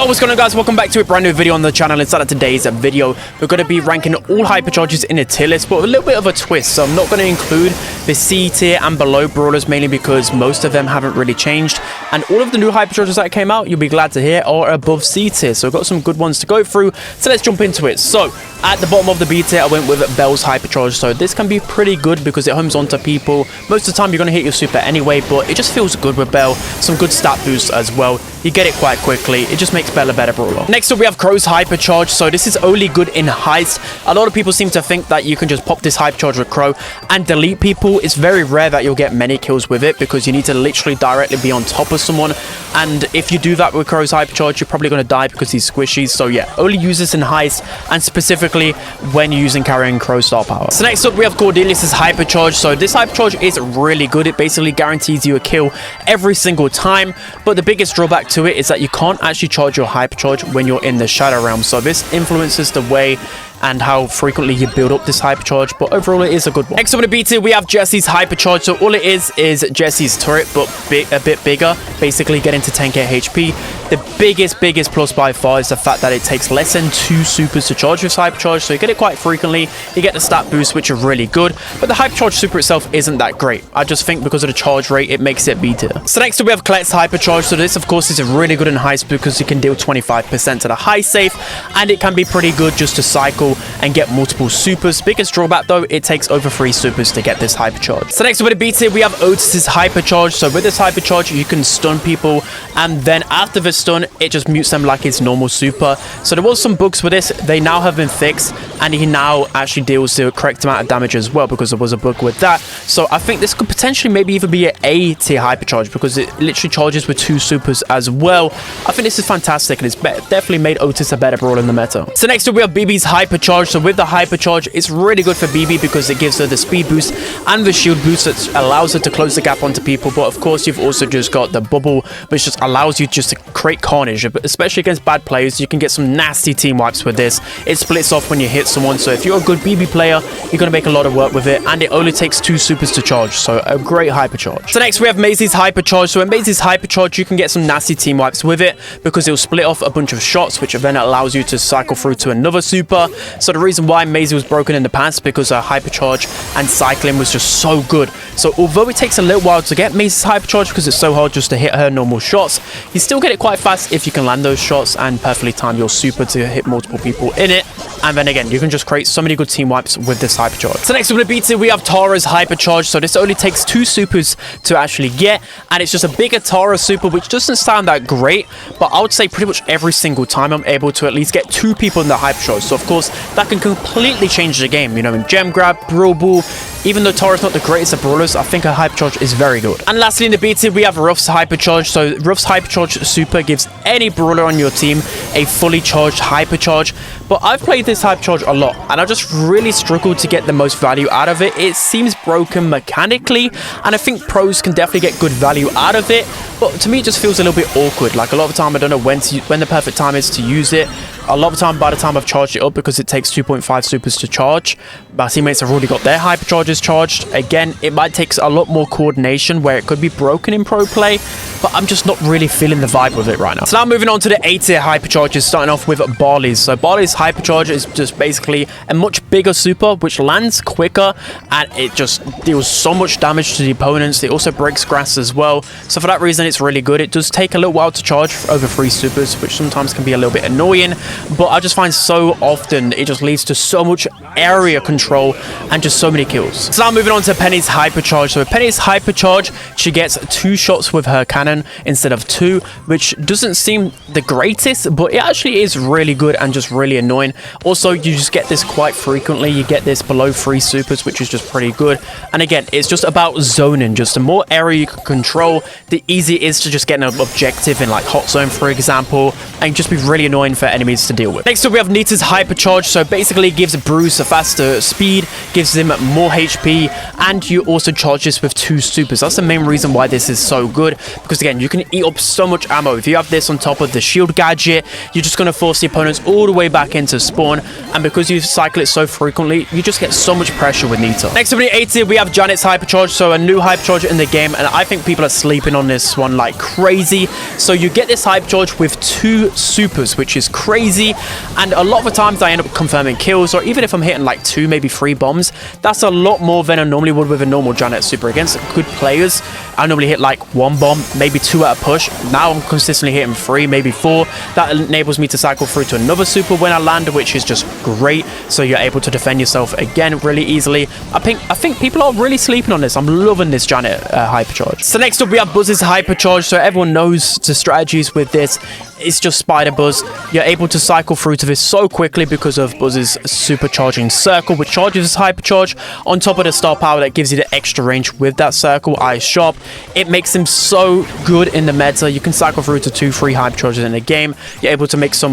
Yo, what's going on, guys? Welcome back to a brand new video on the channel. Inside of today's video, we're going to be ranking all hypercharges in a tier list, but with a little bit of a twist. So I'm not going to include the C tier and below brawlers, mainly because most of them haven't really changed, and all of the new hypercharges that came out, you'll be glad to hear, are above C tier. So I've got some good ones to go through, so let's jump into it. So at the bottom of the B tier, I went with Bell's hypercharge. So this can be pretty good because it homes onto people. Most of the time you're going to hit your super anyway, but it just feels good with Bell. Some good stat boosts as well. You get it quite quickly. It just makes Bell a better brawler. Next up, we have Crow's hypercharge. So this is only good in heist. A lot of people seem to think that you can just pop this hypercharge with Crow and delete people. It's very rare that you'll get many kills with it because you need to literally directly be on top of someone. And if you do that with Crow's hypercharge, you're probably going to die because he's squishy. So yeah, only use this in heist and specifically when you're using carrying Crow star power. So next up, we have Cordelius's hypercharge. So this hypercharge is really good. It basically guarantees you a kill every single time. But the biggest drawback to it is that you can't actually charge your hypercharge when you're in the shadow realm. So this influences the way and how frequently you build up this hypercharge, but overall it is a good one. Next up in the B tier, we have Jesse's hypercharge. So all it is Jesse's turret, but a bit bigger, basically getting to 10k HP. The biggest plus by far is the fact that it takes less than 2 supers to charge this hypercharge, so you get it quite frequently. You get the stat boosts, which are really good, but the hypercharge super itself isn't that great. I just think because of the charge rate, it makes it B tier. So next up, we have Colette's hypercharge. So this, of course, is really good in heist because you can deal 25% to the high safe, and it can be pretty good just to cycle and get multiple supers. Biggest drawback though, it takes over 3 supers to get this hypercharge. So next up with the B tier, we have Otis's hypercharge. So with this hypercharge, you can stun people, and then after the stun, it just mutes them like it's normal super. So there was some bugs with this. They now have been fixed, and he now actually deals the correct amount of damage as well because there was a bug with that. So I think this could potentially maybe even be an A tier hypercharge because it literally charges with 2 supers as well. I think this is fantastic, and it's definitely made Otis a better brawler in the meta. So next up, we have BB's hypercharge. So with the hypercharge, it's really good for BB because it gives her the speed boost and the shield boost that allows her to close the gap onto people. But of course, you've also just got the bubble, which just allows you just to create carnage, especially against bad players. You can get some nasty team wipes with this. It splits off when you hit someone. So if you're a good BB player, you're going to make a lot of work with it, and it only takes 2 supers to charge. So a great hypercharge. So next, we have Maisie's hypercharge. So in Maisie's hypercharge, you can get some nasty team wipes with it because it'll split off a bunch of shots, which then allows you to cycle through to another super. So the reason why Maisie was broken in the past because her hypercharge and cycling was just so good. So although it takes a little while to get Maisie's hypercharge because it's so hard just to hit her normal shots, you still get it quite fast if you can land those shots and perfectly time your super to hit multiple people in it. And then again, you can just create so many good team wipes with this hypercharge. So next, we're going to beat it. We have Tara's hypercharge. So this only takes 2 supers to actually get, and it's just a bigger Tara super, which doesn't sound that great, but I would say pretty much every single time I'm able to at least get 2 people in the hypercharge. So of course, that can completely change the game. You know, in gem grab, brawl ball, even though Tara's not the greatest of brawlers, I think her hypercharge is very good. And lastly, in the B tier, we have Ruff's hypercharge. So Ruff's hypercharge super gives any brawler on your team a fully charged hypercharge. But I've played this hypercharge a lot, and I just really struggled to get the most value out of it. It seems broken mechanically, and I think pros can definitely get good value out of it. But to me, it just feels a little bit awkward. Like a lot of the time, I don't know when the perfect time is to use it. A lot of the time, by the time I've charged it up, because it takes 2.5 supers to charge, my teammates have already got their hypercharges charged. Again, it might take a lot more coordination where it could be broken in pro play, but I'm just not really feeling the vibe with it right now. So now moving on to the A tier hypercharges, starting off with Barley's. So Barley's hypercharge is just basically a much bigger super, which lands quicker, and it just deals so much damage to the opponents. It also breaks grass as well. So for that reason, it's really good. It does take a little while to charge for over 3 supers, which sometimes can be a little bit annoying, but I just find so often it just leads to so much area control and just so many kills. So now moving on to Penny's hypercharge. So with Penny's hypercharge, she gets 2 shots with her cannon instead of 2, which doesn't seem the greatest, but it actually is really good and just really annoying. Also, you just get this quite frequently. You get this below 3 supers, which is just pretty good. And again, it's just about zoning. Just the more area you can control, the easier it is to just get an objective in like hot zone, for example, and just be really annoying for enemies to deal with. Next up, we have Nita's hypercharge. So basically, it gives Bruce a faster speed, gives him more HP HP, and you also charge this with 2 supers. That's the main reason why this is so good, because again, you can eat up so much ammo. If you have this on top of the shield gadget, you're just going to force the opponents all the way back into spawn, and because you cycle it so frequently, you just get so much pressure with Nita. Next up in the 8 tier, we have Janet's Hypercharge, so a new Hypercharge in the game, and I think people are sleeping on this one like crazy. So you get this Hypercharge with 2 supers, which is crazy, and a lot of the times I end up confirming kills, or even if I'm hitting like 2, maybe 3 bombs, that's a lot more than I normally would with a normal Janet super. Against good players, I normally hit like 1 bomb, maybe 2 at a push. Now I'm consistently hitting 3, maybe 4. That enables me to cycle through to another super when I land, which is just great. So you're able to defend yourself again really easily. I think people are really sleeping on this. I'm loving this Janet Hypercharge. So next up, we have Buzz's Hypercharge. So everyone knows the strategies with this. It's just Spider Buzz. You're able to cycle through to this so quickly because of Buzz's supercharging circle, which charges his Hypercharge on top of the star power that gives you the extra range with that circle, Eyes Sharp. It makes him so good in the meta. You can cycle through to 2-3 Hypercharges in a game. You're able to make so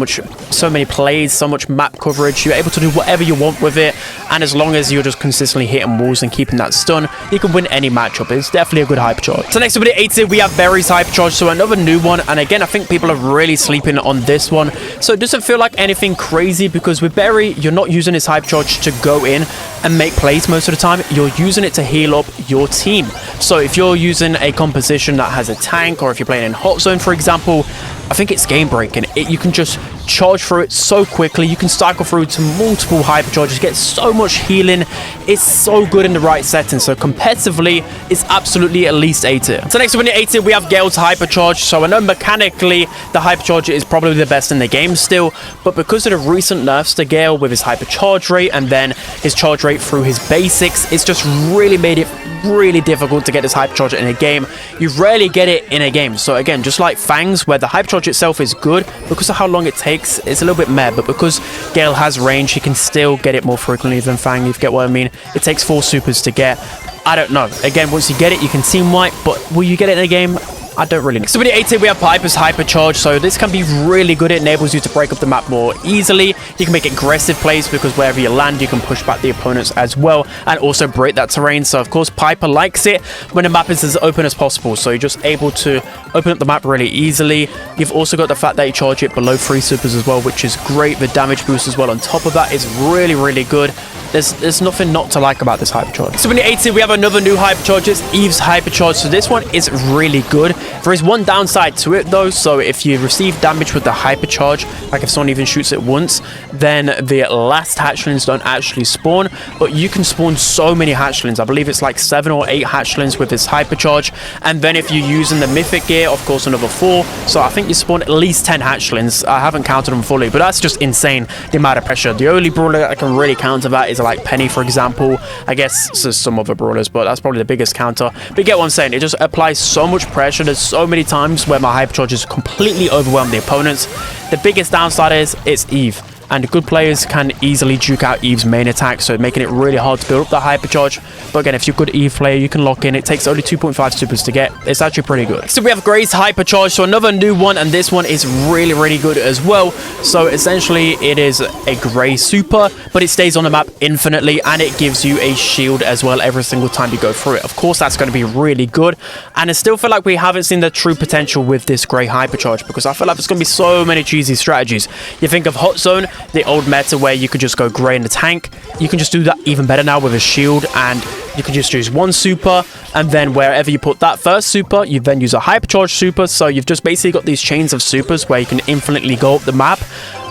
many plays, so much map coverage. You're able to do whatever you want with it, and as long as you're just consistently hitting walls and keeping that stun, you can win any matchup. It's definitely a good Hypercharge. So next up in the 8 tier, we have Berry's Hypercharge, so another new one, and again, I think people are really sleeping on this one. So it doesn't feel like anything crazy, because with Berry, you're not using his Hypercharge to go in and make plays most of the time. You're using it to heal up your team. So if you're using a composition that has a tank, or if you're playing in Hot Zone, for example, I think it's game breaking. You can just charge through it so quickly. You can cycle through to multiple Hypercharges, get so much healing. It's so good in the right settings. So competitively, it's absolutely at least A tier. So next up in the A tier, we have Gale's Hypercharge. So I know mechanically the Hypercharge is probably the best in the game still, but because of the recent nerfs to Gale with his Hypercharge rate and then his charge rate through his basics, it's just really made it really difficult to get this Hypercharge in a game. You rarely get it in a game. So again, just like Fangs, where the Hypercharge itself is good, because of how long it takes, it's a little bit meh, but because Gale has range, he can still get it more frequently than Fang, if you get what I mean. It takes 4 supers to get. I don't know. Again, once you get it, you can team wipe, but will you get it in a game? I don't really know. So with the 8 tier, we have Piper's Hypercharge. So this can be really good. It enables you to break up the map more easily. You can make aggressive plays because wherever you land, you can push back the opponents as well and also break that terrain. So of course, Piper likes it when the map is as open as possible. So you're just able to open up the map really easily. You've also got the fact that you charge it below 3 supers as well, which is great. The damage boost as well on top of that is really, really good. There's nothing not to like about this Hypercharge. So in the 8 tier, we have another new Hypercharge. It's Eve's Hypercharge. So this one is really good. There is one downside to it though. So if you receive damage with the Hypercharge, like if someone even shoots it once, then the last hatchlings don't actually spawn, but you can spawn so many hatchlings. I believe it's like 7 or 8 hatchlings with this Hypercharge. And then if you're using the mythic gear, of course, another 4. So I think you spawn at least 10 hatchlings. I haven't counted them fully, but that's just insane, the amount of pressure. The only brawler that can really counter that is like Penny, for example. I guess there's some other brawlers, but that's probably the biggest counter. But you get what I'm saying. It just applies so much pressure. There's so many times where my Hypercharges completely overwhelm the opponents. The biggest downside is it's Eve, and good players can easily juke out Eve's main attack, so making it really hard to build up the Hypercharge. But again, if you're a good Eve player, you can lock in. It takes only 2.5 supers to get. It's actually pretty good. So we have Gray's Hypercharge, so another new one, and this one is really, really good as well. So essentially, it is a Gray super, but it stays on the map infinitely, and it gives you a shield as well every single time you go through it. Of course, that's going to be really good, and I still feel like we haven't seen the true potential with this Gray Hypercharge, because I feel like there's going to be so many cheesy strategies. You think of Hot Zone, the old meta where you could just go Gray in the tank. You can just do that even better now with a shield, and you can just use 1 super, and then wherever you put that first super, you then use a Hypercharge super. So you've just basically got these chains of supers where you can infinitely go up the map.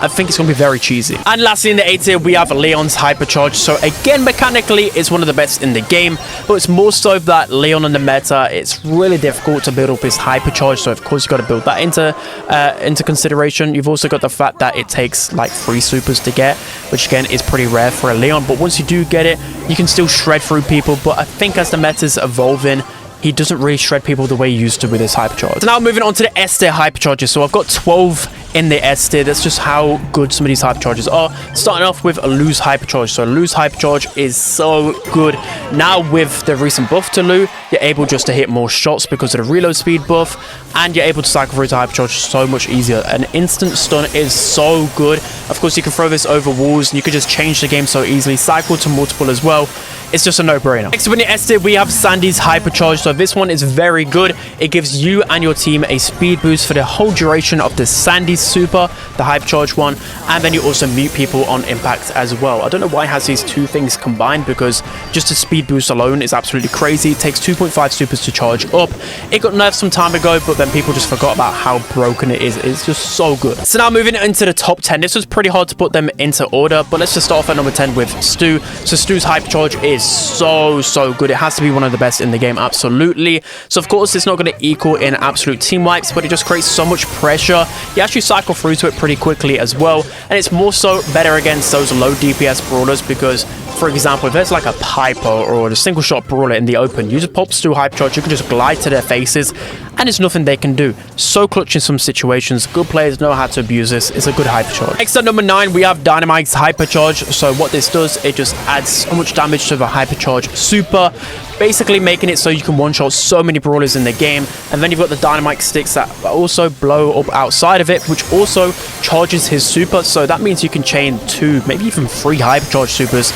I think it's going to be very cheesy. And lastly, in the 8 tier, we have Leon's Hypercharge. So again, mechanically, it's one of the best in the game, but it's more so that Leon in the meta, it's really difficult to build up his Hypercharge. So of course, you've got to build that into consideration. You've also got the fact that it takes like 3 supers to get, which again is pretty rare for a Leon. But once you do get it, you can still shred through people. But I think as the meta's evolving, he doesn't really shred people the way he used to with his Hypercharge. So now moving on to the S tier Hypercharges. So I've got 12 in the S tier. That's just how good some of these Hypercharges are. Starting off with a Lou's Hypercharge. So Lou's Hypercharge is so good. Now with the recent buff to Lou, you're able just to hit more shots because of the reload speed buff, and you're able to cycle through to Hypercharge so much easier. An instant stun is so good. Of course, you can throw this over walls, and you can just change the game so easily. Cycle to multiple as well. it's just a no-brainer. Next up in the S tier, we have Sandy's Hypercharge. So this one is very good. It gives you and your team a speed boost for the whole duration of the Sandy super, the Hypercharge one, and then you also mute people on impact as well. I don't know why it has these two things combined, because just a speed boost alone is absolutely crazy. It takes 2.5 supers to charge up. It got nerfed some time ago, but then people just forgot about how broken it is. It's just so good. So now moving into the top 10. This was pretty hard to put them into order, but let's just start off at number 10 with Stu. So Stu's Hypercharge is so good. It has to be one of the best in the game, absolutely. So of course it's not going to equal in absolute team wipes, but it just creates so much pressure. You actually cycle through to it pretty quickly as well, and it's more so better against those low DPS brawlers, because for example, if there's like a Piper or a single shot brawler in the open, you just pop Stu Hypercharge, you can just glide to their faces and there's nothing they can do. So clutch in some situations. Good players know how to abuse this. It's a good Hypercharge. Next at number 9, we have Dynamite's Hypercharge. So what this does, it just adds so much damage to the Hypercharge super, basically making it so you can one-shot so many brawlers in the game. And then you've got the Dynamite sticks that also blow up outside of it, which also charges his super. So that means you can chain 2, maybe even 3 Hypercharge supers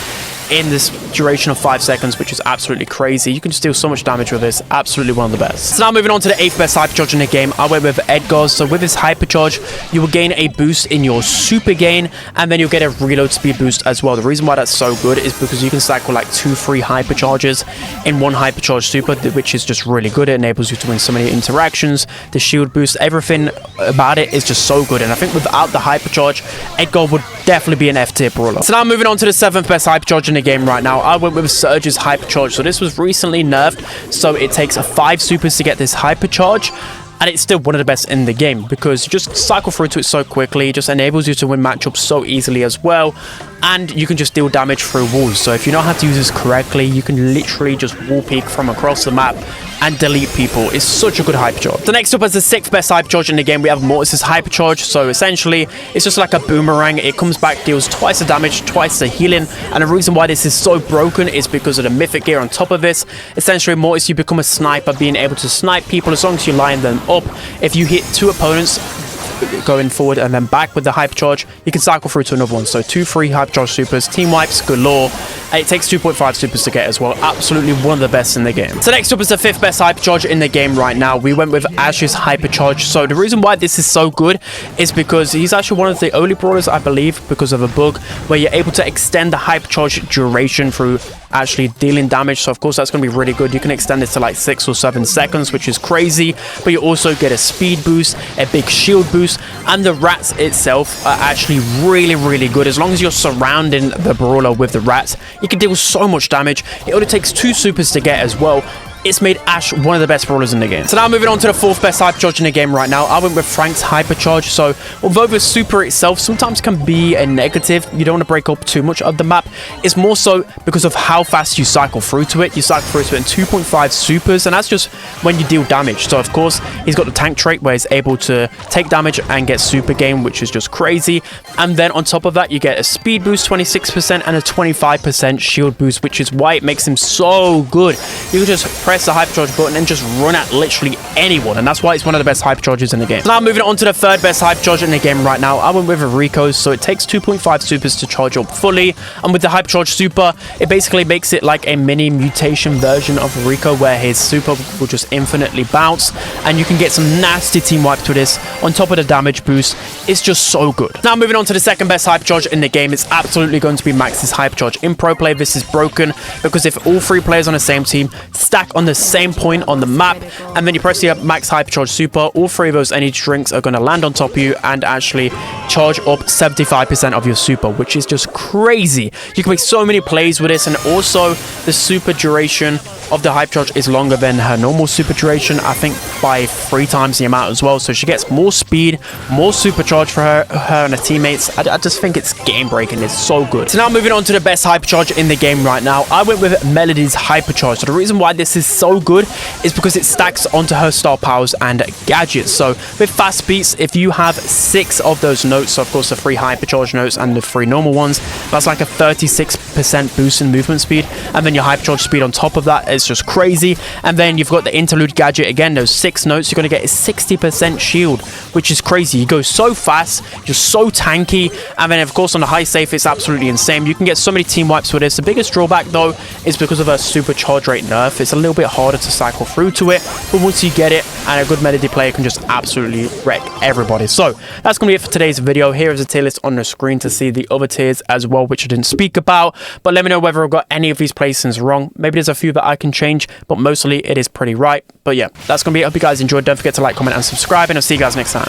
in this duration of 5 seconds, which is absolutely crazy. You can just deal so much damage with this. Absolutely one of the best. So now moving on to the 8th best Hypercharge in the game, I went with Edgar's. So with his Hypercharge, you will gain a boost in your super gain, and then you'll get a reload speed boost as well. The reason why that's so good is because you can cycle like 2-3 Hypercharges in one Hypercharge super, which is just really good. It enables you to win so many interactions. The shield boost, everything about it is just so good. And I think without the Hypercharge, Edgar would definitely be an F tier brawler. So now moving on to the 7th best Hypercharge in the game right now, I went with Surge's Hypercharge. So this was recently nerfed, so it takes 5 supers to get this Hypercharge, and it's still one of the best in the game because you just cycle through to it so quickly. It just enables you to win matchups so easily as well, and you can just deal damage through walls. So if you know how to use this correctly, you can literally just wall peek from across the map and delete people. It's such a good Hypercharge. So next up, as the 6th best Hypercharge in the game, we have Mortis's Hypercharge. So essentially, it's just like a boomerang. It comes back, deals twice the damage, twice the healing. And the reason why this is so broken is because of the mythic gear on top of this. Essentially, Mortis, you become a sniper, being able to snipe people as long as you line them up. If you hit 2 opponents going forward and then back with the Hypercharge, you can cycle through to another one. So 2-3 Hypercharge supers, team wipes galore, and it takes 2.5 supers to get as well. Absolutely one of the best in the game. So next up is the 5th best Hypercharge in the game right now. We went with Ash's Hypercharge. So the reason why this is so good is because he's actually one of the only brawlers, I believe, because of a bug where you're able to extend the Hypercharge duration through actually dealing damage. So of course that's going to be really good. You can extend it to like 6 or 7 seconds, which is crazy, but you also get a speed boost, a big shield boost, and the rats itself are actually really good. As long as you're surrounding the brawler with the rats, you can deal so much damage. It only takes 2 supers to get as well. It's made Ash one of the best brawlers in the game. So now moving on to the 4th best Hypercharge in the game right now, I went with Frank's Hypercharge. So although the super itself sometimes can be a negative, you don't want to break up too much of the map. It's more so because of how fast you cycle through to it. You cycle through to it in 2.5 supers, and that's just when you deal damage. So of course, he's got the tank trait where he's able to take damage and get super gain, which is just crazy. And then on top of that, you get a speed boost 26% and a 25% shield boost, which is why it makes him so good. You can just press the Hypercharge button and just run at literally anyone, and that's why it's one of the best Hypercharges in the game. So now moving on to the 3rd best Hypercharge in the game right now, I went with Rico's. So it takes 2.5 supers to charge up fully, and with the Hypercharge super, it basically makes it like a mini mutation version of Rico, where his super will just infinitely bounce, and you can get some nasty team wipes with this on top of the damage boost. It's just so good. Now moving on to the 2nd best Hypercharge in the game, it's absolutely going to be Max's Hypercharge. In pro play, this is broken because if all 3 players on the same team stack on the same point on the map, and then you press the Max Hypercharge super, all 3 of those energy drinks are going to land on top of you and actually charge up 75% of your super, which is just crazy. You can make so many plays with this, and also the super duration of the Hypercharge is longer than her normal super duration, I think by 3 times the amount as well. So she gets more speed, more supercharge for her and her teammates. I just think it's game breaking. It's so good. So now moving on to the best Hypercharge in the game right now, I went with Melody's Hypercharge. So the reason why this is so good is because it stacks onto her star powers and gadgets. So with fast beats, if you have 6 of those notes, so of course the 3 Hypercharge notes and the 3 normal ones, that's like a 36 8% boost in movement speed, and then your hypercharge speed on top of that is just crazy. And then you've got the interlude gadget again, those 6 notes. You're going to get a 60% shield, which is crazy. You go so fast, you're so tanky, and then of course on the high safe it's absolutely insane. You can get so many team wipes with this. The biggest drawback though is because of a supercharge rate nerf. It's a little bit harder to cycle through to it, but once you get it, and a good melody player can just absolutely wreck everybody. So that's going to be it for today's video. Here is a tier list on the screen to see the other tiers as well, which I didn't speak about, but let me know whether I've got any of these placings wrong. Maybe there's a few that I can change, but mostly it is pretty right. But yeah, that's going to be it. I hope you guys enjoyed. Don't forget to like, comment, and subscribe, and I'll see you guys next time.